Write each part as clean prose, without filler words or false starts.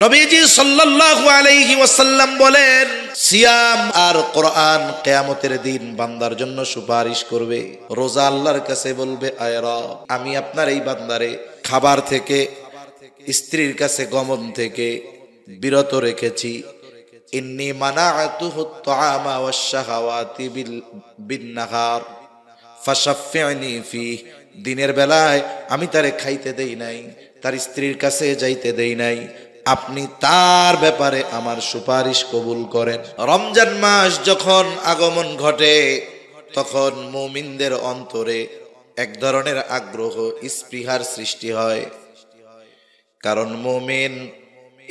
নবীজি সাল্লাল্লাহু আলাইহি ওয়াসাল্লাম বলেন, সিয়াম আর কোরআন কিয়ামতের দিন বান্দার জন্য সুপারিশ করবে। রোজা আল্লাহর কাছে বলবে, আয় রব, আমি আপনার এই বান্দারে খাবার থেকে, স্ত্রীর কাছে গমন থেকে বিরত রেখেছি। ইন্নী মানাআতুহু আত-তাআমা ওয়াশ-শাহাওয়াতি বিন-নাহার ফাশাফি'নি ফিহি। দিনের বেলায় আমি তারে খাইতে দেই নাই, তার স্ত্রীর কাছে যাইতে দেই নাই, আপনি তার ব্যাপারে আমার সুপারিশ কবুল করেন। রমজান মাস যখন আগমন ঘটে তখন মুমিনদের অন্তরে এক ধরনের আগ্রহ, স্পৃহার সৃষ্টি হয়। কারণ মুমিন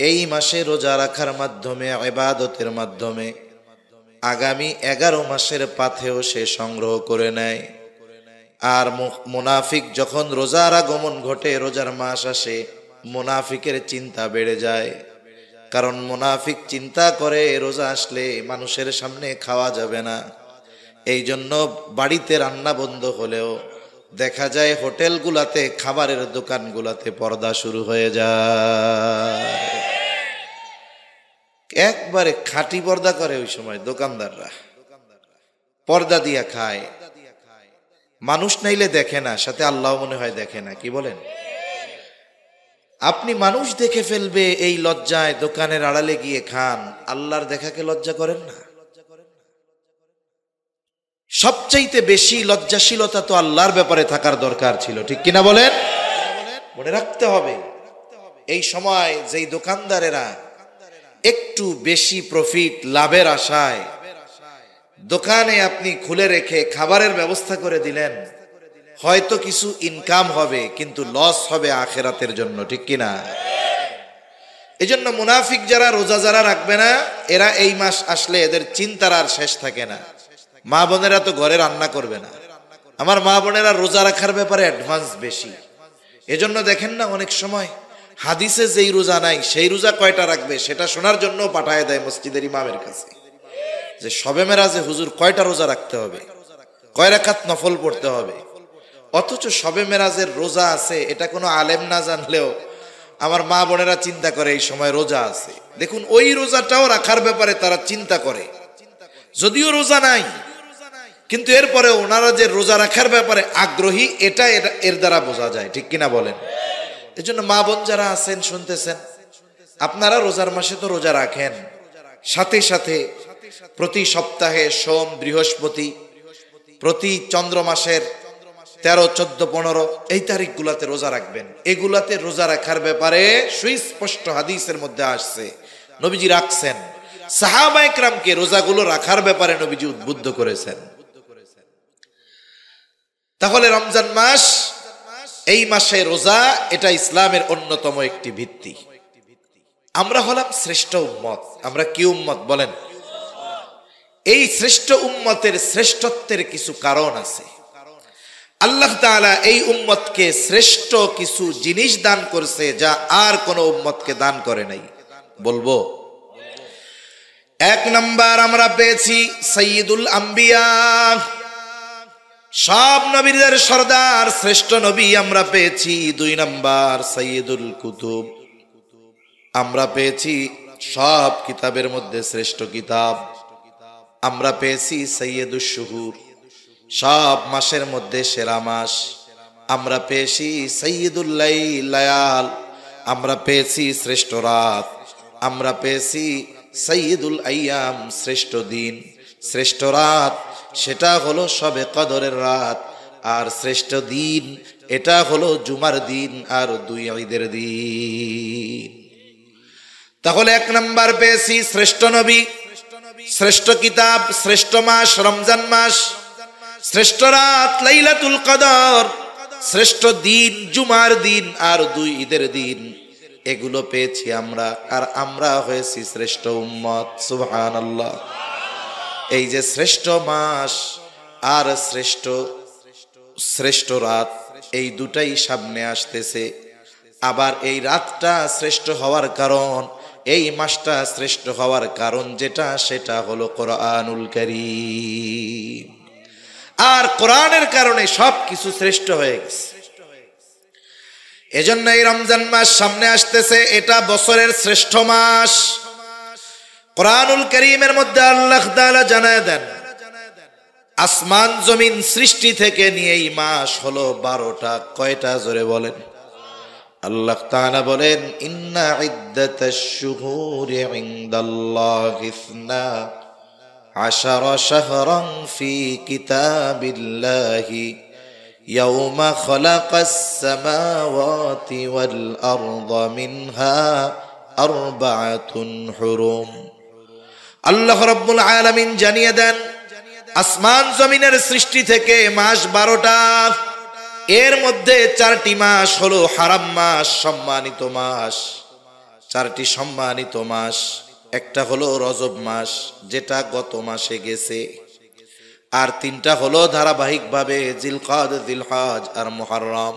এই মাসে রোজা রাখার মাধ্যমে, ইবাদতের মাধ্যমে আগামী 11 মাসের পাথেও সে সংগ্রহ করে নেয়। আর মুনাফিক যখন রোজার আগমন ঘটে, রোজার মাস আসে, মুনাফিকের চিন্তা বেড়ে যায়। কারণ মুনাফিক চিন্তা করে রোজা আসলে মানুষের সামনে খাওয়া যাবে না। এই জন্য বাড়িতে রান্না বন্ধ হলেও দেখা যায় হোটেলগুলাতে, খাবারের দোকানগুলাতে পর্দা শুরু হয়ে যায়। একবারে খাঁটি পর্দা করে ওই সময় দোকানদাররা, পর্দা দিয়া খায়। মানুষ নাইলে দেখে না, সাথে আল্লাহ মনে হয় দেখে না। কি বলেন? আপনি মানুষ দেখে ফেলবে এই লজ্জায় দোকানের আড়ালে গিয়ে খান, আল্লাহর দেখাকে লজ্জা করেন না? সবচাইতে বেশি লজ্জাশীলতা তো আল্লাহর ব্যাপারে থাকার দরকার ছিল, ঠিক কিনা বলেন? মনে রাখতে হবে, এই সময় যেই দোকানদারেরা একটু বেশি প্রফিট লাভের আশায় দোকানে আপনি খুলে রেখে খাবারের ব্যবস্থা করে দিলেন, হয়তো কিছু ইনকাম হবে কিন্তু লস হবে আখিরাতের জন্য, ঠিক কিনা? এজন্য মুনাফিক যারা, রোজা যারা রাখবে না, এরা এই মাস আসলে এদের চিন্তার আর শেষ থাকে না। মা বোনেরা তো ঘরে রান্না করবে না, আমার মা বোনেরা রোজা রাখার ব্যাপারে অ্যাডভান্স বেশি। এজন্য দেখেন না, অনেক সময় হাদিসে যেই রোজা নাই সেই রোজা কয়টা রাখবে সেটা শোনার জন্য পাঠায় দেয় মসজিদের ইমামের কাছে, যে শবে মেরাজে হুজুর কয়টা রোজা রাখতে হবে, কয় রাকাত নফল পড়তে হবে। অথচ শবে মেরাজের রোজা আছে, এটা কোনো আলেম না জানলেও আমার মা বোনেরা চিন্তা করে এই সময় রোজা আছে। দেখুন, ওই রোজাটাও রাখার ব্যাপারে তারা চিন্তা করে, যদিও রোজা নাই, কিন্তু এরপরে ওনারা যে রোজা রাখার ব্যাপারে আগ্রহী, এটা এর দ্বারা বোঝা যায়, ঠিক কিনা বলেন? এজন্য মা বোন যারা আছেন, শুনতেছেন, আপনারা রোজার মাসে তো রোজা রাখেন, সাথে সাথে প্রতি সপ্তাহে সোম, বৃহস্পতি, প্রতি চন্দ্র মাসের 13, 14, 15 এই তারিখগুলাতে রোজা রাখবেন। এগুলাতে রোজা রাখার ব্যাপারে সুস্পষ্ট হাদিসের মধ্যে আসছে, নবীজি রাখছেন। সাহাবায়ে কেরামকে রোজাগুলো রাখার ব্যাপারে নবীজি উদ্বুদ্ধ করেছেন। তাহলে রমজান মাস, এই মাসে রোজা, এটা ইসলামের অন্যতম একটি ভিত্তি। আমরা হলাম শ্রেষ্ঠ উম্মত। আমরা কি উম্মত বলেন? এই শ্রেষ্ঠ উম্মতের শ্রেষ্ঠত্বের কিছু কারণ আছে। আল্লাহ তাআলা এই উম্মতকে শ্রেষ্ঠ কিছু জিনিস দান করছে যা আর কোন উম্মতকে দান করে নাই। বলবো, 1 নাম্বার আমরা পেয়েছি সাইয়্যিদুল আম্বিয়া, সব নবীদের সরদার, শ্রেষ্ঠ নবী আমরা পেয়েছি। 2 নাম্বার সাইয়্যিদুল কুতুব, আমরা পেয়েছি সব কিতাবের মধ্যে শ্রেষ্ঠ কিতাব। আমরা পেয়েছি সাইয়্যিদুশ শুহুর, সব মাসের মধ্যে সেরা মাস। আমরা পেয়েছি সাইয়্যিদুল লায়াল, আমরা পেয়েছি শ্রেষ্ঠ রাত। আমরা পেয়েছি সাইয়্যিদুল আইয়াম, শ্রেষ্ঠ দিন। শ্রেষ্ঠ রাত সেটা হলো শবে কদরের রাত, আর শ্রেষ্ঠ দিন এটা হলো জুমার দিন আর 2 ঈদের দিন। তাহলে 1 নাম্বার পেয়েছি শ্রেষ্ঠ নবী, শ্রেষ্ঠ কিতাব, শ্রেষ্ঠ মাস রমজান মাস, শ্রেষ্ঠ রাত লাইলাতুল কদর, শ্রেষ্ঠ দিন জুমার দিন আর 2 ঈদের দিন। এগুলো পেয়েছি আমরা, আর আমরা হয়েছি শ্রেষ্ঠ উম্মত। সুবহানাল্লাহ। এই যে শ্রেষ্ঠ মাস আর শ্রেষ্ঠ রাত, এই দুটাই সামনে আসতেছে। আবার এই রাতটা শ্রেষ্ঠ হওয়ার কারণ, এই মাসটা শ্রেষ্ঠ হওয়ার কারণ যেটা, সেটা হলো কোরআনুল কারীম। আর কোরআনের কারণে সব কিছু শ্রেষ্ঠ হয়ে গেছে। এজন্য এই রমজান মাস সামনে আসতেছে, এটা বছরের শ্রেষ্ঠ মাস। কোরআনুল কারীমের মধ্যে আল্লাহ তাআলা জানায় দেন, আসমান জমিন সৃষ্টি থেকে নিয়ে এই মাস হলো 12টা। কয়টা জোরে বলেন? আল্লাহ তাআলা বলেন, ইন্না ইদ্দাতাশ শুহুরি ইনদাল্লাহি 12 শাহরান ফি কিতাবিল্লাহি ইয়াওমা খালাকাস সামাওয়াতি ওয়াল আরদা মিনহা আরবাআতুন হুরুম। আল্লাহ রাব্বুল আলামিন জানিয়ে দেন, আসমান জমিনের সৃষ্টি থেকে মাস 12টা, এর মধ্যে 4টি মাস হলো হারাম মাস, সম্মানিত মাস। 4টি সম্মানিত মাস, একটা হলো রজব মাস যেটা গত মাসে গেছে, আর 3টা হলো ধারাবাহিকভাবে জিলকাদ, জিলহজ আর মুহররম।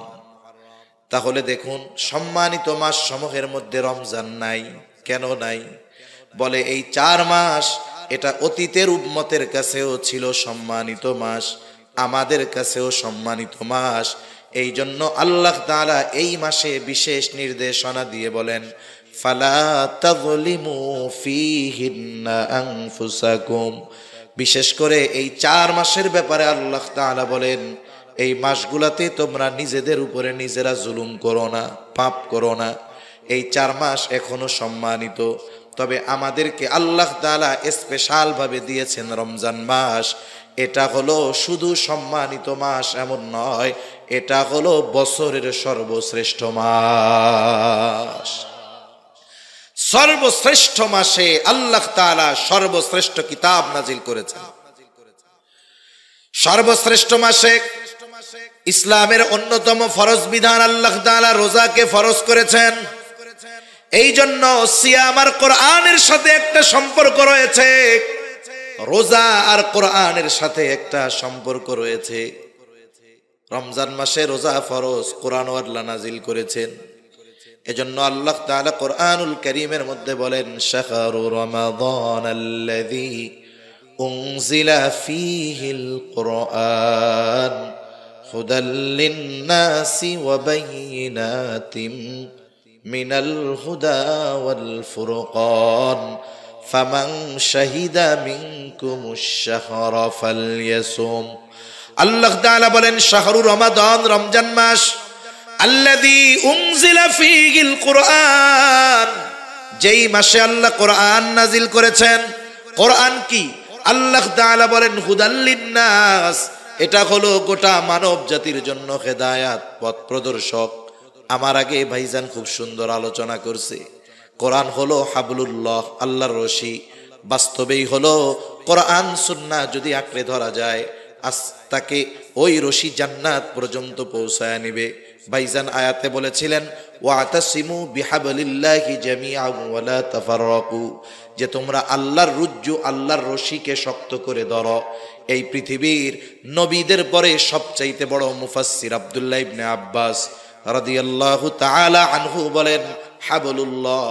তাহলে দেখুন, সম্মানিত মাস সমূহের মধ্যে রমজান নাই। কেন নাই? বলে এই 4 মাস এটা অতীতের উম্মতের কাছেও ছিল সম্মানিত মাস, আমাদের কাছেও সম্মানিত মাস। এই জন্য আল্লাহ তাআলা এই মাসে বিশেষ নির্দেশনা দিয়ে বলেন, ফালা তাযলিমু ফীহিন্না আনফুসাকুম। বিশেষ করে এই 4 মাসের ব্যাপারে আল্লাহ তাআলা বলেন, এই মাসগুলাতে তোমরা নিজেদের উপরে নিজেরা জুলুম করো না, পাপ করো না। এই 4 মাস এখনো সম্মানিত, তবে আমাদেরকে আল্লাহ তাআলা স্পেশাল ভাবে দিয়েছেন রমজান মাস। এটা হলো শুধু সম্মানিত মাস এমন নয়, এটা হলো বছরের সর্বশ্রেষ্ঠ মাস। সর্বশ্রেষ্ঠ মাসে আল্লাহ তাআলা সর্বশ্রেষ্ঠ কিতাব নাজিল করেছেন। সর্বশ্রেষ্ঠ মাসে ইসলামের অন্যতম ফরজ বিধান আল্লাহ তাআলা রোজাকে ফরজ করেছেন। এই জন্য সিয়াম আর কোরআনের সাথে একটা সম্পর্ক রয়েছে, রোজা আর কোরআনের সাথে একটা সম্পর্ক রয়েছে। রমজান মাসে রোজা ফরজ, কোরআন আল্লাহ নাজিল করেছেন। এজন্য আল্লাহ তাআলা কোরআনুল কারীমের মধ্যে বলেন, শাহরু রমাদানাল্লাযী উনজিলা ফীহিল কুরআন হুদাল লিন-নাসি ওয়া বায়িনাতিম মিনাল হুদা ওয়াল ফুরকান ফামান শাহিদা মিনকুমুশ শাহরা ফালইয়াসুম। আল্লাহ তাআলা বলেন, শাহরু রমাদান, রমজান মাস, আল্লাযী উনজিলা ফীহিল কুরআন, যেই মাসে আল্লাহ কোরআন নাজিল করেছেন। কোরআন কি? আল্লাহ তাআলা বলেন হুদাল লিন-নাস, এটা হলো গোটা মানব জাতির জন্য হেদায়াত, পথ প্রদর্শক। আমার আগে ভাইজান খুব সুন্দর আলোচনা করছে, কোরআন হলো হাবলুল্লাহ, আল্লাহর রশি। বাস্তবেই হলো কোরআন সুন্নাহ যদি আঁকড়ে ধরা যায়, তাকে ওই রশি জান্নাত পর্যন্ত পৌঁছায় নিবে। ভাইজান আয়াতে বলেছিলেন, ওয়াতাসিমু বিহাবলিল্লাহি জামিআন ওয়া লা তাফাররাকু, যে তোমরা আল্লাহর রুজ্জু, আল্লাহর রশিকে শক্ত করে ধরো। এই পৃথিবীর নবীদের পরে সবচাইতে বড় মুফাসসির আব্দুল্লাহ ইবনে আব্বাস রাদিয়াল্লাহু তাআলা আনহু বলেন, হাবলুল্লাহ,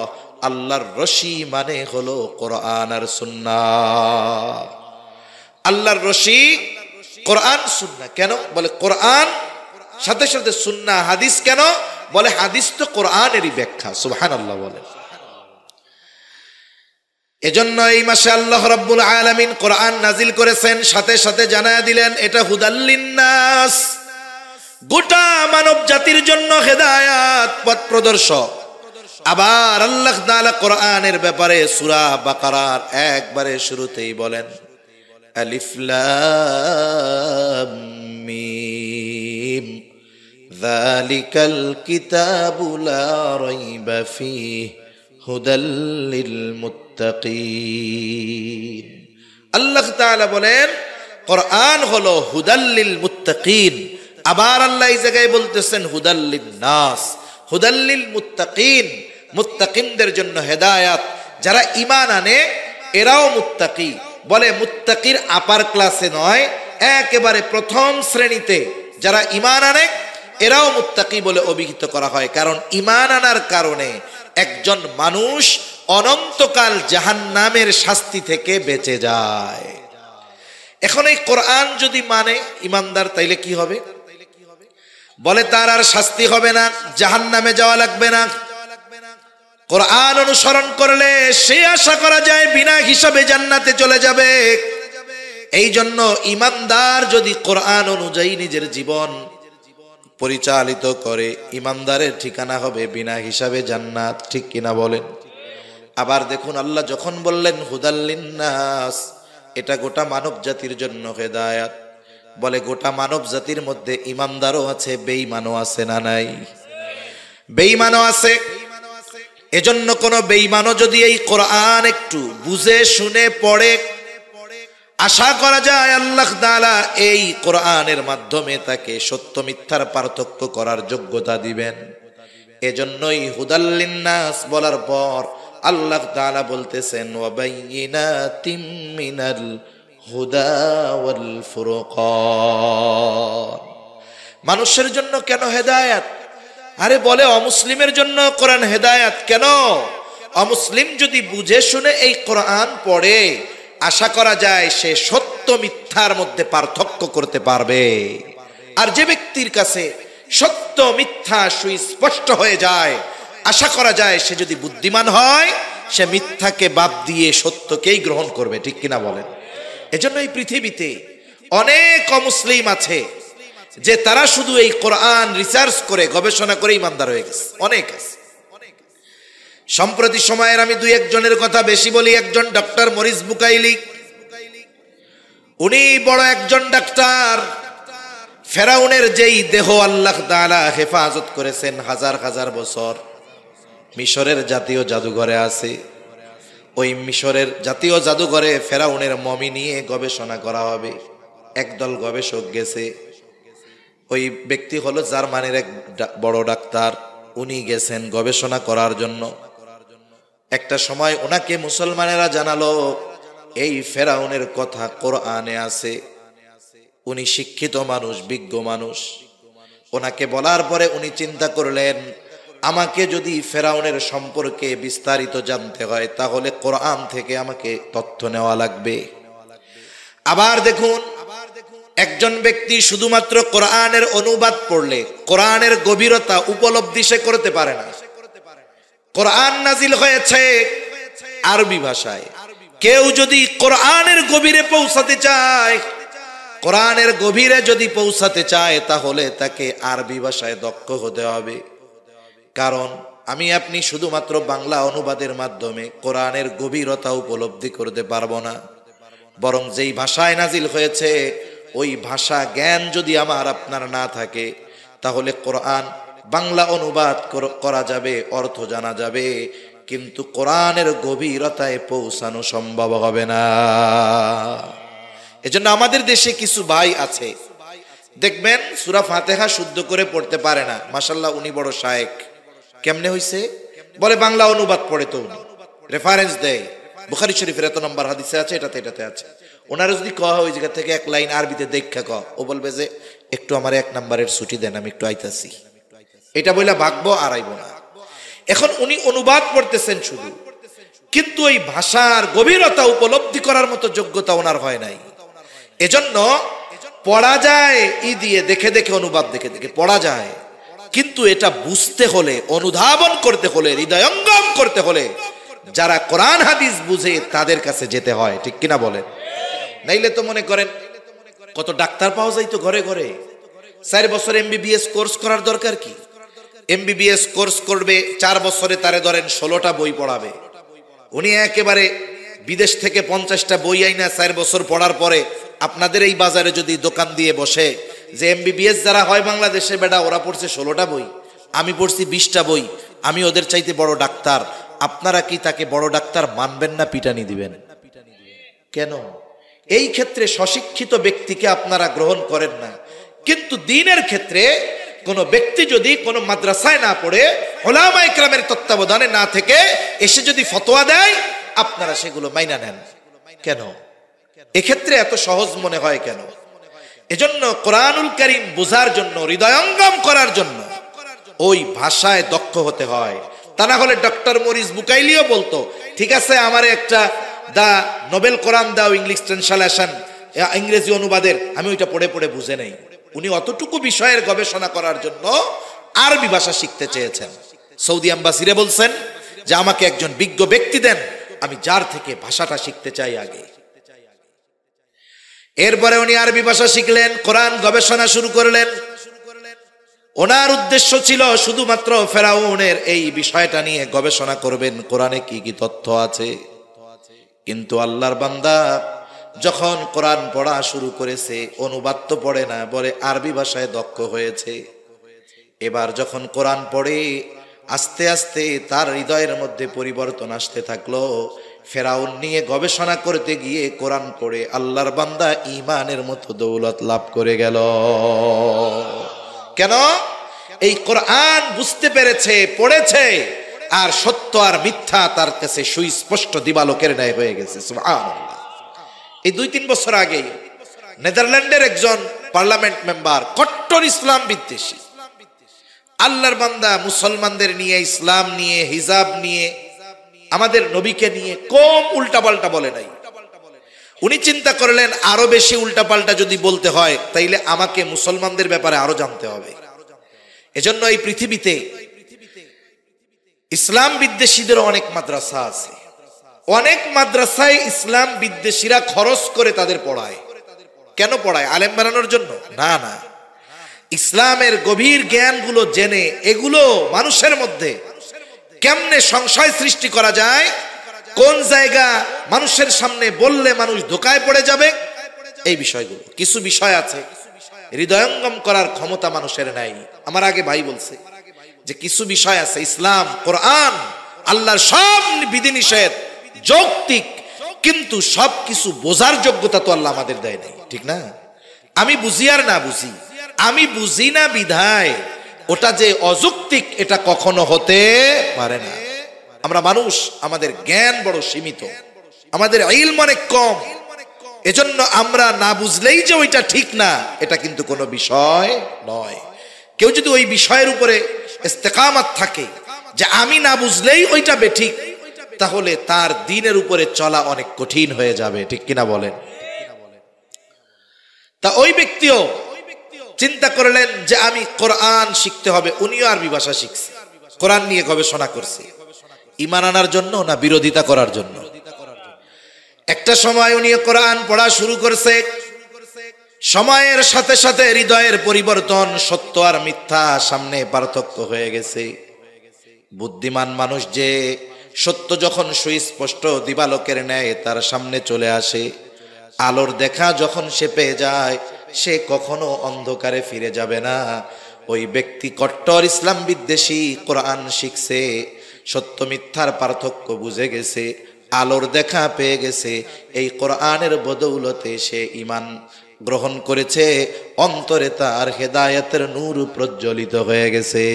আল্লাহর রশি মানে হলো কোরআন আর সুন্নাহ। আল্লাহর রশি কোরআন সুন্নাহ। কেন? বলে কোরআন সাথে সাথে সুন্নাহ, হাদিস। কেন? বলে হাদিস তো কোরআনেরই ব্যাখ্যা। সুবহানাল্লাহ বলেন। এজন্য এই মাসে আল্লাহ রাব্বুল আলামিন কোরআন নাজিল করেছেন, সাথে সাথে জানায়া দিলেন এটা হুদাল লিন-নাস, গোটা মানব জাতির জন্য হেদায়াত, পথ প্রদর্শক। আবার আল্লাহ তাআলা কোরআনের ব্যাপারে সূরা বাকারার একবারে শুরুতেই বলেন, আলিফ লাম মিম যালিকাল কিতাবু লা রাইবা ফীহি হুদাল লিল মুত্তাকিন। আল্লাহ তাআলা বলেন কোরআন হলো হুদাল লিল মুত্তাকিন। আবার আল্লাহ এই জায়গায় বলতেছেন হুদাল লিন-নাস, হুদাল লিল মুত্তাকিন, মুত্তাকিনদের জন্য হেদায়াত। যারা ঈমান আনে এরাও মুত্তাকি। বলে মুত্তাকির আপার ক্লাসে নয়, একেবারে প্রথম শ্রেণীতে যারা ঈমান আনে এরাও মুত্তাকি বলে অভিহিত করা হয়। কারণ ঈমান আনার কারণে একজন মানুষ অনন্তকাল জাহান্নামের শাস্তি থেকে বেঁচে যায়। এখন এই কোরআন যদি মানে ঈমানদার, তাইলে কি হবে? বলে তার আর শাস্তি হবে না, জাহান্নামে যাওয়া লাগবে না। কোরআন অনুসরণ করলে সে আশা করা যায় বিনা হিসাবে জান্নাতে চলে যাবে। এই জন্য ইমানদার যদি কোরআন অনুযায়ী নিজের জীবন পরিচালিত করে, ইমানদারের ঠিকানা হবে বিনা হিসাবে জান্নাত। ঠিক কিনা বলেন? আবার দেখুন, আল্লাহ যখন বললেন হুদাল লিন্নাস, এটা গোটা মানব জাতির জন্য হেদায়াত। বলে গোটা মানব জাতির মধ্যে ইমানদারও আছে, বেঈমানও আছে না নাই? বেঈমানও আছে। এজন্য কোন বেঈমানও যদি এই কোরআন একটু বুঝে শুনে পড়ে, আশা করা যায় আল্লাহ তাআলা এই কোরআনের মাধ্যমে তাকে সত্য মিথ্যার পার্থক্য করার যোগ্যতা দিবেন। এজন্যই হুদাল লিন্নাস বলার পর আল্লাহ তাআলা বলতেছেন ওয়াবাইয়িনাতিম মিনাল হুদা ওয়াল ফুরকান। মানুষের জন্য কেন হেদায়েত? আরে বলে অমুসলিমের জন্য কোরআন হেদায়েত কেন? অমুসলিম যদি বুঝে শুনে এই কোরআন পড়ে, আশা করা যায় সে সত্য মিথ্যার মধ্যে পার্থক্য করতে পারবে। আর যে ব্যক্তির কাছে সত্য মিথ্যা সুস্পষ্ট হয়ে যায়, আশা করা যায় সে যদি বুদ্ধিমান হয়, সে মিথ্যাকে বাদ দিয়ে সত্যকেই গ্রহণ করবে। ঠিক কিনা বলেন? এজন্য এই পৃথিবীতে অনেক অমুসলিম আছে যে তারা শুধু এই কোরআন রিসার্চ করে গবেষণা করে ইমানদার হয়ে গেছে, অনেক আছে। সম্প্রতি সময়ের আমি দুই একজনের কথা বেশি বলি। একজন ডক্টর মরিস বুকাইলি, উনি বড় একজন ডাক্তার। ফেরাউনের যেই দেহ আল্লাহ তাআলা হেফাজত করেছেন হাজার হাজার বছর, মিশরের জাতীয় জাদুঘরে আছে। ওই মিশরের জাতীয় জাদুঘরে ফেরাউনের মমি নিয়ে গবেষণা করা হবে। একদল গবেষক গেছে। ওই ব্যক্তি হলো জার্মানির এক বড় ডাক্তার। উনি গেছেন গবেষণা করার জন্য। একটা সময় ওনাকে মুসলমানেরা জানালো এই ফেরাউনের কথা কোরআনে আছে। উনি শিক্ষিত মানুষ, বিজ্ঞ মানুষ। ওনাকে বলার পরে উনি চিন্তা করলেন, আমাকে যদি ফেরাউনের সম্পর্কে বিস্তারিত জানতে হয় তাহলে কোরআন থেকে আমাকে তথ্য নেওয়া লাগবে। আবার দেখুন, একজন ব্যক্তি শুধুমাত্র কোরআনের অনুবাদ পড়লে কোরআনের গভীরতা উপলব্ধি সে করতে পারে না। কোরআন নাজিল হয়েছে আরবি ভাষায়। কেউ যদি কোরআনের গভীরে পৌঁছাতে চায়, কোরআনের গভীরে যদি পৌঁছাতে চায়, তাহলে তাকে আরবি ভাষায় দক্ষ হতে হবে। কারণ আমি আপনি শুধুমাত্র বাংলা অনুবাদের মাধ্যমে কোরআনের গভীরতা উপলব্ধি করতে পারবো না। বরং যেই ভাষায় নাজিল হয়েছে ওই ভাষা জ্ঞান যদি আমার আপনার না থাকে, তাহলে কোরআন বাংলা অনুবাদ করা যাবে, অর্থ জানা যাবে, কিন্তু কোরআনের গভীরতায় পৌঁছানো সম্ভব হবে না। এজন্য আমাদের দেশে কিছু ভাই আছে, দেখবেন সূরা ফাতিহা শুদ্ধ করে পড়তে পারে না। মাশাআল্লাহ, উনি বড় শায়েখ। কেমনে হইছে? বলে বাংলা অনুবাদ পড়ে তো উনি রেফারেন্স দেয়, বুখারী শরীফের এত নম্বর হাদিসে আছে, এটাতে আছে। ওনার যদি কওয়া ওই জায়গা থেকে এক লাইন আরবিতে দেখা ক, ও বলবে যে একটু আমার 1 নম্বরের ছুটি দেন, আমি একটু আইতাছি। এটা বইলা ভাগবো আর আইবো না। এখন উনি অনুবাদ পড়তেছেন শুধু, কিন্তু ওই ভাষার গভীরতা উপলব্ধি করার মতো যোগ্যতা ওনার হয় নাই। এজন্য পড়া যায় ই দিয়ে, দেখে দেখে অনুবাদ দেখে দেখে পড়া যায়, কিন্তু এটা বুঝতে হলে, অনুধাবন করতে হলে, হৃদয়ঙ্গম করতে হলে যারা কোরআন হাদিস বুঝে তাদের কাছে যেতে হয়। ঠিক কিনা বলেন? নাইলে তো মনে করেন কত ডাক্তার পাওয়া যায় তো ঘরে ঘরে। 4 বছর এমবিবিএস কোর্স করার দরকার কি? এমবিবিএস কোর্স করবে 4 বছরে, তারে ধরেন 16টা বই পড়াবে। উনি একেবারে বিদেশ থেকে 50টা বই আইনা 4 বছর পড়ার পরে আপনাদের এই বাজারে যদি দোকান দিয়ে বসে যে এমবিবিএস যারা হয় বাংলাদেশে, বেটা ওরা পড়ছে 16টা বই, আমি পড়ছি 20টা বই, আমি ওদের চাইতে বড় ডাক্তার, আপনারা কি তাকে বড় ডাক্তার মানবেন না পিটানি দিবেন? কেন? এই ক্ষেত্রে স্বশিক্ষিত ব্যক্তিকে আপনারা গ্রহণ করেন না, কিন্তু দ্বীনের ক্ষেত্রে কোন ব্যক্তি যদি কোনো মাদ্রাসায় না পড়ে, উলামায়ে কেরামের তত্ত্বাবধানে না থেকে এসে যদি ফতোয়া দেয়, আপনারা সেগুলো মাইনা নেন কেন? এক্ষেত্রে এত সহজ মনে হয় কেন? এজন্য কোরআনুল কারীম বোঝার জন্য, হৃদয়ঙ্গম করার জন্য ওই ভাষায় দক্ষ হতে হয়। তা না হলে ডক্টর মরিস বুকাইলিও বলতো, ঠিক আছে আমার একটা দা নোবেল কোরআন দাও, ইংলিশ ট্রান্সলেশন, ইংরেজি অনুবাদের, আমি ওইটা পড়ে পড়ে বুঝে নেই। উনি অতটুকু বিষয়ের গবেষণা করার জন্য আরবি ভাষা শিখতে চেয়েছেন। সৌদি আম্বাসিরে বলছেন যে আমাকে একজন বিজ্ঞ ব্যক্তি দেন, আমি যার থেকে ভাষাটা শিখতে চাই আগে। এরপরে উনি আরবি ভাষা শিখলেন, কোরআন গবেষণা শুরু করলেন। ওনার উদ্দেশ্য ছিল শুধুমাত্র ফেরাউনের এই বিষয়টা নিয়ে গবেষণা করবেন, কোরআনে কি কি তথ্য আছে। কিন্তু আল্লাহর বান্দা যখন কোরআন পড়া শুরু করেছে, অনুবাদ তো পড়ে না, বলে আরবি ভাষায় দক্ষ হয়েছে। এবার যখন কোরআন পড়ে আস্তে আস্তে তার হৃদয়ের মধ্যে পরিবর্তন আসতে থাকলো। ফেরাউন নিয়ে গবেষণা করতে গিয়ে কোরআন পড়ে আল্লাহর বান্দা ঈমানের মতো দৌলত লাভ করে গেল। কেন? এই কোরআন বুঝতে পেরেছে, পড়েছে, আর সত্য আর মিথ্যা তার কাছে সুস্পষ্ট দিবালোকের ন্যায় হয়ে গেছে। সুবহানাল্লাহ। এই 2-3 বছর আগে নেদারল্যান্ডের একজন পার্লামেন্ট মেম্বার, কট্টর ইসলাম বিদ্বেষী, আল্লাহর বান্দা মুসলমানদের নিয়ে, ইসলাম নিয়ে, হিজাব নিয়ে, আমাদের নবীকে নিয়ে কম উল্টাপাল্টা বলে নাই। উনি চিন্তা করলেন আরো বেশি উল্টাপাল্টা যদি বলতে হয় তাইলে আমাকে মুসলমানদের ব্যাপারে আরো জানতে হবে। এজন্য এই পৃথিবীতে ইসলাম বিদ্বেষীদের অনেক মাদ্রাসা আছে। অনেক মাদ্রাসায় ইসলাম বিদ্বেষীরা খরচ করে তাদের পড়ায়। কেন পড়ায়? আলেম বানানোর জন্য? না না, ইসলামের গভীর জ্ঞানগুলো জেনে এগুলো মানুষের মধ্যে কেমনে সংশয় সৃষ্টি করা যায়, কোন জায়গা মানুষের সামনে বললে মানুষ ধোঁকায় পড়ে যাবে, এই বিষয়গুলো। কিছু বিষয় আছে হৃদয়ঙ্গম করার ক্ষমতা মানুষের নাই। আমার আগে ভাই বলছে যে কিছু বিষয় আছে, ইসলাম, কোরআন, আল্লাহর সব বিধিনিষেধ যৌক্তিক, কিন্তু সব কিছু বোঝার যোগ্যতা তো আল্লাহ আমাদের দেয় নাই, ঠিক না? আমি বুঝি আর না বুঝি, আমি বুঝি না বিধায় ওটা যে অযৌক্তিক এটা কখনো হতে পারে না। আমরা মানুষ, আমাদের জ্ঞান বড় সীমিত, আমাদের ইলম অনেক কম। এজন্য আমরা না বুঝলেই যে ওইটা ঠিক না, এটা কিন্তু কোনো বিষয় নয়। কেউ যদি ওই বিষয়ের উপরে ইস্তেকামাত থাকে যে আমি না বুঝলেই ওইটা বেঠিক, তাহলে তার দ্বীনের উপরে চলা অনেক কঠিন হয়ে যাবে, ঠিক কিনা বলেন? তা ওই ব্যক্তিও চিন্তা করলেন যে আমি কোরআন শিখতে হবে। উনিও আরবি ভাষা শিখছে, কোরআন নিয়ে গবেষণা করছে। ঈমান আনার জন্য না বিরোধিতা করার জন্য? একটা সময় উনি কোরআন পড়া শুরু করছে। সময়ের সাথে সাথে হৃদয়ের পরিবর্তন, সত্য আর মিথ্যা সামনে পার্থক্য হয়ে গেছে। বুদ্ধিমান মানুষ যে সত্য যখন সুস্পষ্ট দিবালোকের ন্যায় তার সামনে চলে আসে, আলোর দেখা যখন সে পেয়ে যায়, সে কখনো অন্ধকারে ফিরে যাবে না। ওই ব্যক্তি কট্টর ইসলাম বিদ্বেষী, কোরআন শিখছে, সত্য মিথ্যার পার্থক্য বুঝে গেছে, আলোর দেখা পেয়ে গেছে। এই কোরআনের বদৌলতে সে ঈমান গ্রহণ করেছে, অন্তরে তার হেদায়েতের নূর প্রজ্বলিত হয়ে গেছে।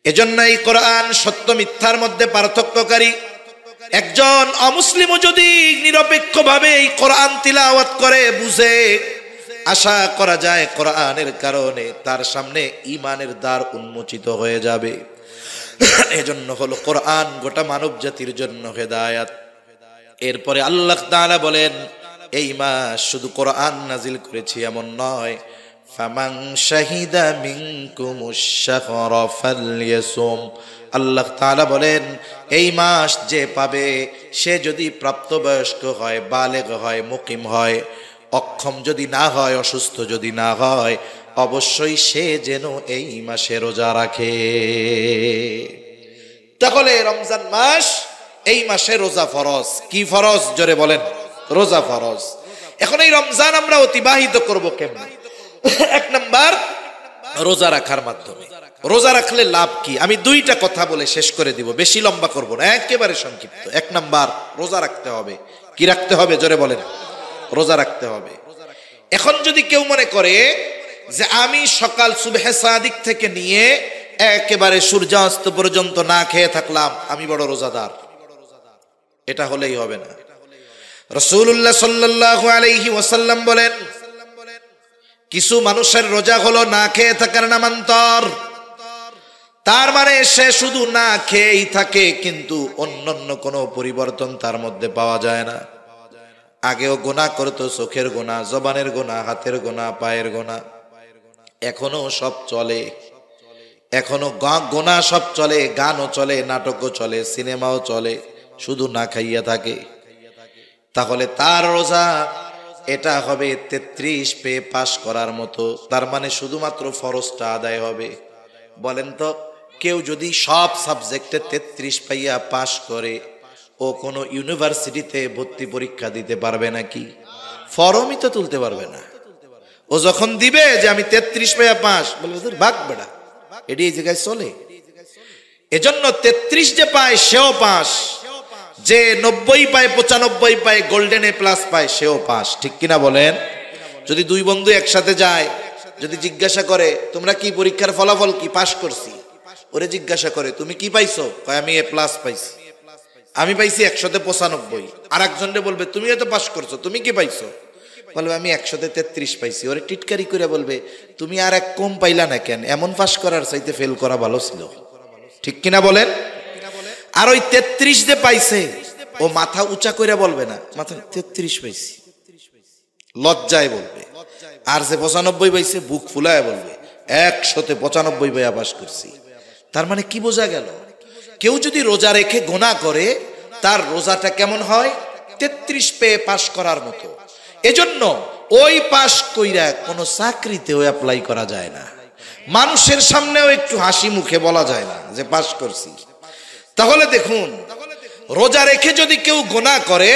এজন্য এই কোরআন সত্য মিথ্যার মধ্যে পার্থক্যকারী। একজন অমুসলিমও যদি নিরপেক্ষভাবে এই কোরআন তিলাওয়াত করে, বুঝে, আশা করা যায় কোরআনের কারণে তার সামনে ঈমানের দ্বার উন্মোচিত হয়ে যাবে। এজন্য হলো কোরআন গোটা মানব জাতির জন্য হেদায়েত। এরপরে আল্লাহ তাআলা বলেন, এই মাস শুধু কোরআন নাজিল করেছি এমন নয়, ফামান শাহিদা মিনকুমুশ শাহরা ফালইয়াসুম। আল্লাহ তাআলা বলেন, এই মাস যে পাবে সে যদি প্রাপ্তবয়স্ক হয়, বালেগ হয়, মুকিম হয়, অক্ষম যদি না হয়, অসুস্থ যদি না হয়, অবশ্যই সে যেন এই মাসে রোজা রাখে। তাহলে রমজান মাস, এই মাসে রোজা ফরজ। কি ফরজ? জোরে বলেন। রোজা ফরজ। এখন এই রমজান আমরা অতিবাহিত করব কেমনে? এক নাম্বার, রোজা রাখার মাধ্যমে। রোজা রাখলে লাভ কি? আমি 2টা কথা বলে শেষ করে দিব, বেশি লম্বা করব না, একেবারে সংক্ষিপ্ত। এক নাম্বার, রোজা রাখতে হবে। কি রাখতে হবে? জোরে বলেন। রোজা রাখতে হবে। এখন যদি কেউ মনে করে যে আমি সকাল সুবহে সাদিক থেকে নিয়ে একেবারে সূর্যাস্ত পর্যন্ত না খেয়ে থাকলাম, আমি বড় রোজাদার, এটা হলেই হবে না। রাসূলুল্লাহ সাল্লাল্লাহু আলাইহি ওয়াসাল্লাম বলেন, কিছু মানুষের রোজা হলো না খেয়ে থাকার নামান্তর। তার মানে সে শুধু না খেয়েই থাকে, কিন্তু অন্যান্য কোনো পরিবর্তন তার মধ্যে পাওয়া যায় না। আগেও গুনাহ করতো, চোখের গুনাহ, জবানের গুনাহ, হাতের গুনাহ, পায়ের গুনাহ, এখনো সব চলে, এখনো গুনাহ সব চলে, গানও চলে, নাটকও চলে, সিনেমাও চলে, শুধু না খাইয়া থাকে। তাহলে তার রোজা এটা হবে 33 পেয়ে পাশ করার মতো, তার মানে শুধুমাত্র ফরজটা আদায় হবে। বলেন তো, কেউ যদি সব সাবজেক্টে 33 পাইয়া পাশ করে, ও কোনো ইউনিভার্সিটিতে ভর্তি পরীক্ষা দিতে পারবে নাকি? ফর্মই তো তুলতে পারবে না। ও যখন দিবে যে আমি 33 পাইয়া পাশ, বলবে তোর ভাগ বেড়া, এটি এই জায়গায় চলে। এজন্য 33 যে পায় সেও পাস, যে 90 পায়, 95 পায়, গোল্ডেন এ প্লাস পায়, সেও পাস। ঠিক কিনা বলেন? যদি দুই বন্ধু একসাথে যায়, যদি জিজ্ঞাসা করে তোমরা কি পরীক্ষার ফলাফল কি, পাস করছি, ওরে জিজ্ঞাসা করে তুমি কি পাইছো, কয় আমি এ প্লাস পাইছি, আমি পাইছি 100-95। আর একজনরে বলবে তুমি তো পাস করছো, তুমি কি পাইছো, বলবে আমি 100-33 পাইছি। ওরে টিটকারি করে বলবে তুমি আর এক কম পাইলা না কেন, এমন পাস করার চাইতে ফেল করা ভালো ছিল। ঠিক কিনা বলেন? আর ওই 33 যে পাইছে, ও মাথা উঁচা করে বলবে না মাথা 33 পাইছি, লজ্জায় বলবে। আর যে 95 পাইছে বুক ফুলায় বলবে 100-95 পাইয়া পাস করছি। তার মানে কি বোঝা গেল? কেউ যদি রোজা রেখে গুনাহ করে, তার রোজাটা কেমন হয়? 33 পেয়ে পাস করার মতো। এজন্য ওই পাস কইরা কোনো চাকরিতেও অ্যাপ্লাই করা যায় না, মানুষের সামনেও একটু হাসি মুখে বলা যায় না যে পাস করছি। তাহলে দেখুন, রোজা রেখে যদি কেউ গুনাহ করে,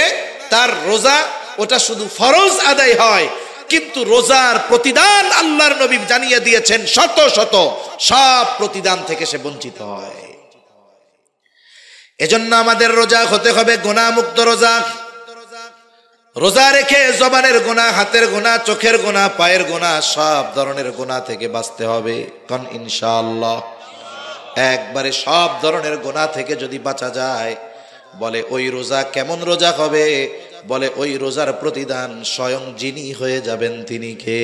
তার রোজা ওটা শুধু ফরজ আদায় হয়, কিন্তু রোজার প্রতিদান আল্লাহর নবী জানিয়ে দিয়েছেন শত শত, সব প্রতিদান থেকে সে বঞ্চিত হয়। এজন্য আমাদের রোজা হতে হবে গুনাহ মুক্ত রোজা। রোজা রেখে জবানের গুনাহ, হাতের গুনাহ, চোখের গুনাহ, পায়ের গুনাহ, সব ধরনের গুনাহ থেকে বাঁচতে হবে। কারণ ইনশাআল্লাহ একবারে সব ধরনের গুনাহ থেকে যদি বাঁচা যায়, বলে ওই রোজা কেমন রোজা হবে? বলে ওই রোজার প্রতিদান স্বয়ং যিনি হয়ে যাবেন তিনি কে?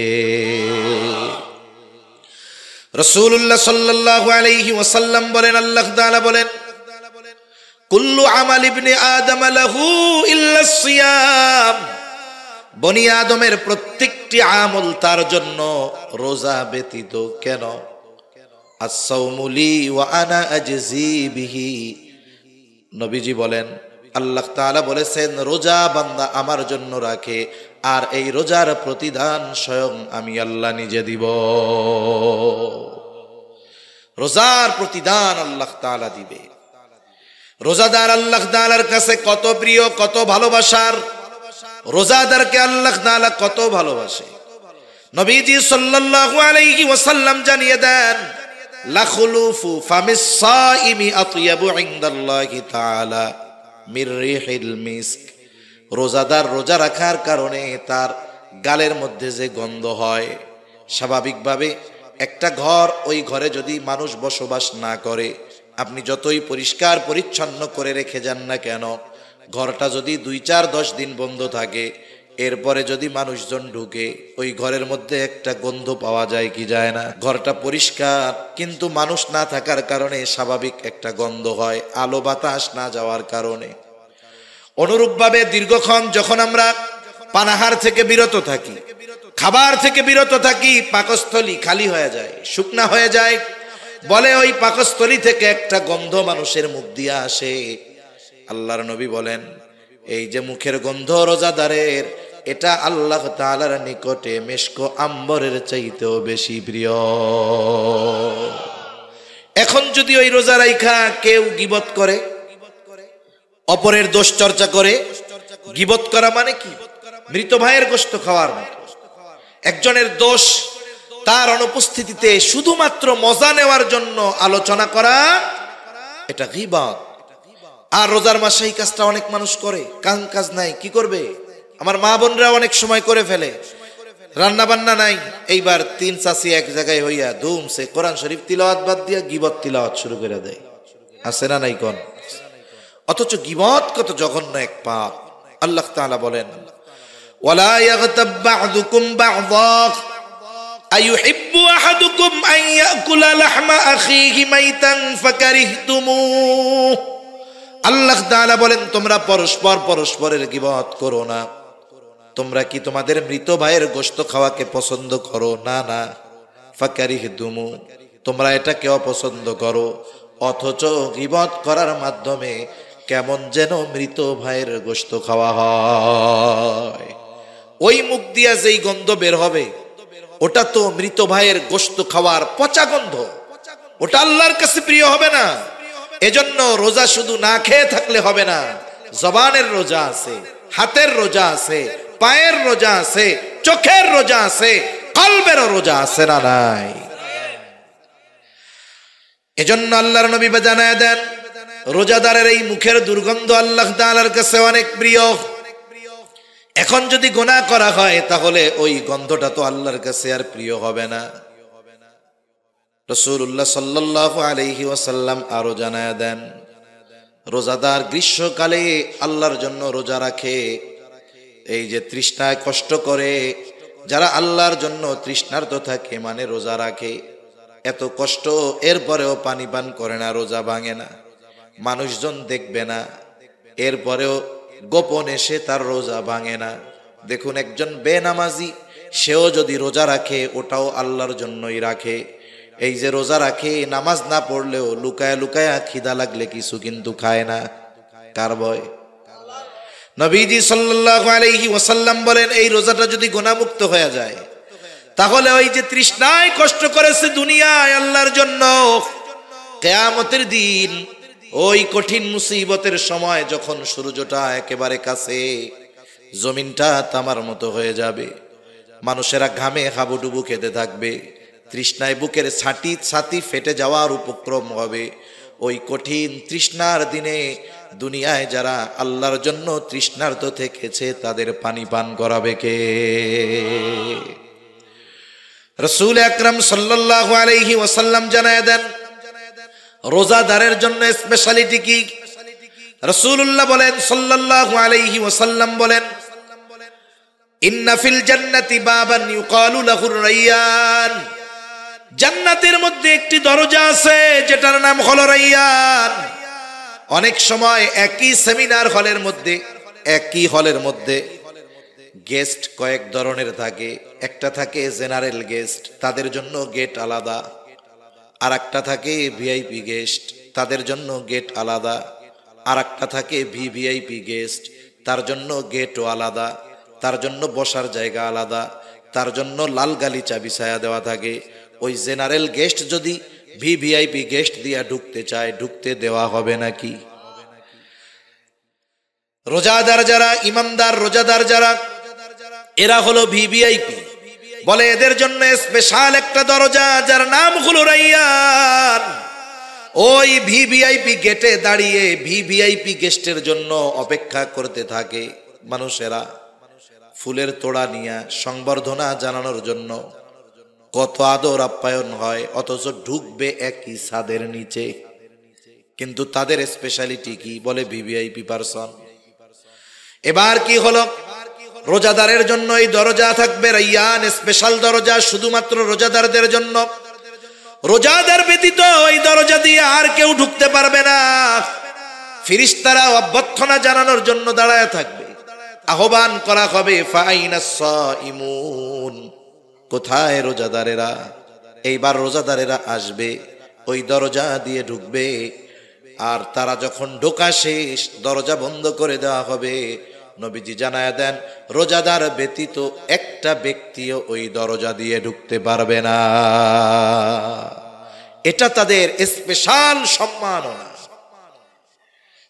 রাসূলুল্লাহ সাল্লাল্লাহু আলাইহি ওয়াসাল্লাম বলেন, আল্লাহ তাআলা বলেন, কুল্লু আমাল ইবনে আদম লাহু ইল্লা সিয়াম, বনি আদমের প্রত্যেকটি আমল তার জন্য, রোজা ব্যতীত। কেন? as-sawmu li wa ana ajzi bihi। নবীজি বলেন, আল্লাহ তাআলা বলেছেন রোজা বান্দা আমার জন্য রাখে, আর এই রোজার প্রতিদান স্বয়ং আমি আল্লাহ নিজে দিব। রোজার প্রতিদান আল্লাহ তাআলা দিবে। রোজাদার আল্লাহ তাআলার কাছে কত প্রিয়, কত ভালোবাসার। রোজাদারকে আল্লাহ তাআলা কত ভালোবাসে। নবীজি সাল্লাল্লাহু আলাইহি ওয়াসাল্লাম জানিয়ে দেন, লাখুলুফু ফামিস সাইমি আতয়াবু ইনদাল্লাহি তাআলা মির রিহিল মিস্ক। রোজাদার রোজা রাখার কারণে তার গালের মধ্যে যে গন্ধ হয়, স্বাভাবিকভাবে একটা ঘর, ওই ঘরে যদি মানুষ বসবাস না করে, আপনি যতই পরিষ্কার পরিচ্ছন্ন করে রেখে যান না কেন, ঘরটা যদি 2-4-10 দিন বন্ধ থাকে, এরপরে যদি মানুষজন ঢুকে, ওই ঘরের মধ্যে একটা গন্ধ পাওয়া যায় কি যায় না? ঘরটা পরিষ্কার, কিন্তু মানুষ না থাকার কারণে স্বাভাবিক একটা গন্ধ হয়, আলো বাতাস না যাওয়ার কারণে। অনুরূপভাবে দীর্ঘক্ষণ যখন আমরা পানাহার থেকে বিরত থাকি, খাবার থেকে বিরত থাকি, পাকস্থলী খালি হয়ে যায়, শুকনা হয়ে যায়, বলে ওই পাকস্থলী থেকে একটা গন্ধ মানুষের মুখ দিয়ে আসে। আল্লাহর নবী বলেন, এই যে মুখের গন্ধ রোজাদারের, এটা আল্লাহ তাআলার নিকটে মেশক আম্বরের চাইতেও বেশি প্রিয়। এখন যদি ওই রোজা রাইখা কেউ গীবত করে, অপরের দোষ চর্চা করে, গীবত করা মানে কি? মৃত ভাইয়ের গোশত খাওয়ার মতো। একজনের দোষ তার অনুপস্থিতিতে শুধুমাত্র মজা নেওয়ার জন্য আলোচনা করা, এটা গীবত। আর রোজার মাসে এই কাজটা অনেক মানুষ করে, কাজ নাই, কি করবে? আমার মা বোনরা অনেক সময় করে ফেলে, রান্না বান্না নাই, এইবার 3 চাচি এক জায়গায় হইয়া ধুমসে কোরআন শরীফ তিলাওয়াত বাদ দিয়া গীবত তিলাওয়াত শুরু করে দেয়। আছে না নাই কোন? অথচ গীবত কত জঘন্য এক পাপ। আল্লাহ তাআলা বলেন, ওয়ালা ইয়াগতাব বা'দুকুম বা'দা আইয়ুহিব্বু আহাদুকুম আন ইয়াকুলা লাহমা আখিহি মাইতান ফাকারিহতুমুহ। আল্লাহ তাআলা বলেন, তোমরা পরস্পরের গীবত করো না। তোমরা কি তোমাদের মৃত ভাইয়ের গোশত খাওয়াকে পছন্দ করো? না না। ফাকারিহতুমু, তোমরা এটাকে অপছন্দ করো, অথচ গীবত করার মাধ্যমে কেমন যেন মৃত ভাইয়ের গোশত খাওয়া হয়। ওই মুখ দিয়া যেই গন্ধ বের হবে ওটা তো মৃত ভাইয়ের গোশত খাওয়ার পচা গন্ধ, ওটা আল্লাহর কাছে প্রিয় হবে না। এজন্য রোজা শুধু না খেয়ে থাকলে হবে না, জবানের রোজা আছে, হাতের রোজা আছে, পায়ের রোজা আছে, চোখের রোজা আছে, কলবেরও রোজা আছে না নাই? এজন্য আল্লাহর নবী জানায় দেন, রোজাদারের এই মুখের দুর্গন্ধ আল্লাহ তাআলার কাছে অনেক প্রিয়। এখন যদি গুনাহ করা হয় তাহলে ওই গন্ধটা তো আল্লাহর কাছে আর প্রিয় হবে না। রাসূলুল্লাহ সাল্লাল্লাহু আলাইহি ওয়াসাল্লাম আরো জানায় দেন, রোজাদার গ্রীষ্মকালে আল্লাহর জন্য রোজা রাখে, এই যে তৃষ্ণায় কষ্ট করে, যারা আল্লাহর জন্য তৃষ্ণার্ত থাকে মানে রোজা রাখে, এত কষ্ট এরপরেও পানি পান করে না, রোজা ভাঙে না, মানুষজন দেখবে না, এরপরেও গোপন এসে তার রোজা ভাঙে না। দেখুন একজন বেনামাজি সেও যদি রোজা রাখে ওটাও আল্লাহর জন্যই রাখে। এই যে রোজা রাখে, নামাজ না পড়লেও লুকায়া লুকায়া খিদা লাগলে কিছু কিন্তু খায় না। কার ভয়? নবীজি সাল্লাল্লাহু আলাইহি ওয়াসাল্লাম বলেন, এই রোজাটা যদি গুনাহমুক্ত হয়ে যায় তাহলে ওই যে তৃষ্ণায় কষ্ট করেছে দুনিয়ায় আল্লাহর জন্য, কিয়ামতের দিন ওই কঠিন মুসিবতের সময় যখন সূর্যটা একেবারে কাছে, জমিনটা তামার মতো হয়ে যাবে, মানুষেরা ঘামে হাবুডুবু খেতে থাকবে, তৃষ্ণায় বুকের ছাতি ফেটে যাওয়ার উপক্রম হবে, ওই কঠিন তৃষ্ণার দিনে দুনিয়ায় যারা আল্লাহর জন্য তৃষ্ণার্ত থেকেছে তাদের পানি পান করাবে কে? রাসূল আকরাম সাল্লাল্লাহু আলাইহি ওয়াসাল্লাম জানায় দেন, রোজাদারের জন্য স্পেশালিটি কি? রাসূলুল্লাহ বলেন সাল্লাল্লাহু আলাইহি ওয়াসাল্লাম বলেন, ইন্না ফিল জান্নাতি বাবান ইউকালু লাহুর রায়্যান, জান্নাতের মধ্যে একটি দরজা আছে যেটার নাম হলো রায়্যান। অনেক সময় একই সেমিনার হলের মধ্যে, একই হলের মধ্যে গেস্ট কয়েক ধরনের থাকে। একটা থাকে জেনারেল গেস্ট, তাদের জন্য গেট আলাদা, আর একটা থাকে ভিআইপি গেস্ট, তাদের জন্য গেট আলাদা, আর একটা থাকে ভিভিআইপি গেস্ট, তার জন্য গেটও আলাদা, তার জন্য বসার জায়গা আলাদা, তার জন্য লাল গালিচা বিছায়া দেওয়া থাকে। ওই জেনারেল গেস্ট যদি ভিভিআইপি গেস্ট দিয়া ঢুকতে চায়, ঢুকতে দেওয়া হবে নাকি? রোজাদার যারা, ইমানদার রোজাদার যারা, এরা হলো ভিভিআইপি, বলে এদের জন্য স্পেশাল একটা দরজা যার নাম হলো রায়্যান। ওই ভিভিআইপি গেটে দাঁড়িয়ে ভিভিআইপি গেস্টের জন্য অপেক্ষা করতে থাকে মানুষেরা, ফুলের তোড়া নিয়ে সংবর্ধনা জানানোর জন্য। কত আদর আপ্যায়ন হয়, অথচ ঢুকবে একই ছাদের নিচে, কিন্তু তাদের স্পেশালিটি কি? বলে ভিভিআইপি পারসন। এবার কি হলো, রোজাদারের জন্য এই দরজা থাকবে রায়্যান, স্পেশাল দরজা শুধুমাত্র রোজাদারদের জন্য। রোজাদার ব্যতীত ওই দরজা দিয়ে আর কেউ ঢুকতে পারবে না। ফেরেশতারা অভ্যর্থনা জানানোর জন্য দাঁড়ায় থাকবে, আহ্বান করা হবে, ফাইনাস সাইমুন, কোথায় রোজাদারেরা? এইবার রোজাদারেরা আসবে, ওই দরজা দিয়ে ঢুকবে, আর তারা যখন ঢোকা শেষ দরজা বন্ধ করে দেওয়া হবে। নবীজি জানায় দেন, রোজাদার ব্যতীত একটা ব্যক্তিও ওই দরজা দিয়ে ঢুকতে পারবে না। এটা তাদের স্পেশাল সম্মাননা।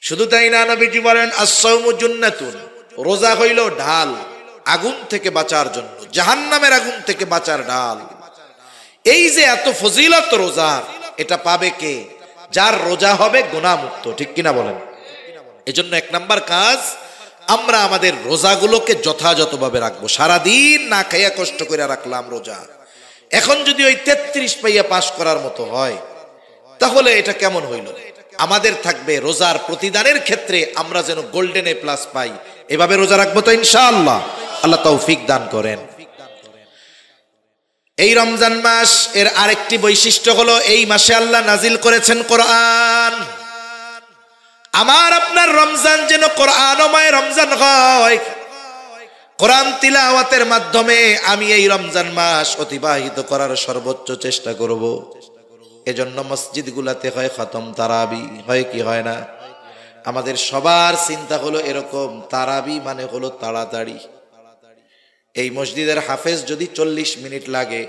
শুধু তাই না, নবীজি বলেন আস-সাওমু জুন্নাতুন, রোজা হইল ঢাল, আগুন থেকে বাঁচার জন্য, জাহান্নামের আগুন থেকে বাঁচার ঢাল। এই যে এত ফজিলত রোজার, এটা পাবে কে? যার রোজা হবে গুনাহমুক্ত, ঠিক কিনা বলেন? এজন্য এক নাম্বার কাজ, আমরা আমাদের রোজাগুলোকে যথাযথভাবে রাখবো। সারাদিন না খাইয়া কষ্ট করে রাখলাম রোজা, এখন যদি ওই 33 পাইয়া পাশ করার মতো হয় তাহলে এটা কেমন হইল? আমাদের থাকবে রোজার প্রতিদানের ক্ষেত্রে আমরা যেন গোল্ডেন এ প্লাস পাই, এভাবে রোজা রাখবো তো ইনশাআল্লাহ। আল্লাহ তৌফিক দান করেন। এই রমজান মাস এর আরেকটি বৈশিষ্ট্য হলো, এই মাসে আল্লাহ নাজিল করেছেন কোরআন। আমার আপনার রমজান যেন কোরআনময় রমজান হয়। কোরআন তিলাওয়াতের মাধ্যমে আমি এই রমজান মাস অতিবাহিত করার সর্বোচ্চ চেষ্টা করব। এজন্য মসজিদগুলোতে হয় খতম তারাবি, হয় কি হয় না? আমাদের সবার চিন্তা হলো এরকম, তারাবি মানে হলো তাড়াতাড়ি। এই মসজিদের হাফেজ যদি 40 মিনিট লাগে,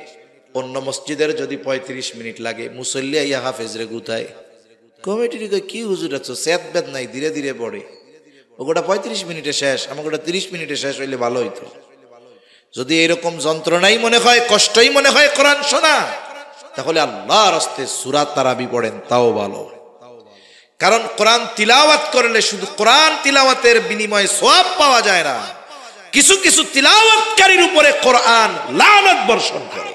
অন্য মসজিদের যদি 35 মিনিট লাগে, মুসল্লি আইয়া হাফেজ রে গুতায়। কমিটির কি হুজুর আছো, সেদ বেদ নাই, ধীরে ধীরে পড়ে, ওটা 35 মিনিটে শেষ, আমাকে ওটা 30 মিনিটে শেষ হইলে ভালো হইতো। যদি এরকম যন্ত্রণাই মনে হয়, কষ্টই মনে হয় কোরআন শোনা, তাহলে আল্লাহর হস্তে সূরা তারাবি পড়েন, তাও ভালো। কারণ কোরআন তিলাওয়াত করলে শুধু কোরআন তিলাওয়াতের বিনিময়ে সওয়াব পাওয়া যায় না, কিছু কিছু তিলাওয়াতকারীর উপরে কোরআন লানত বর্ষণ করে।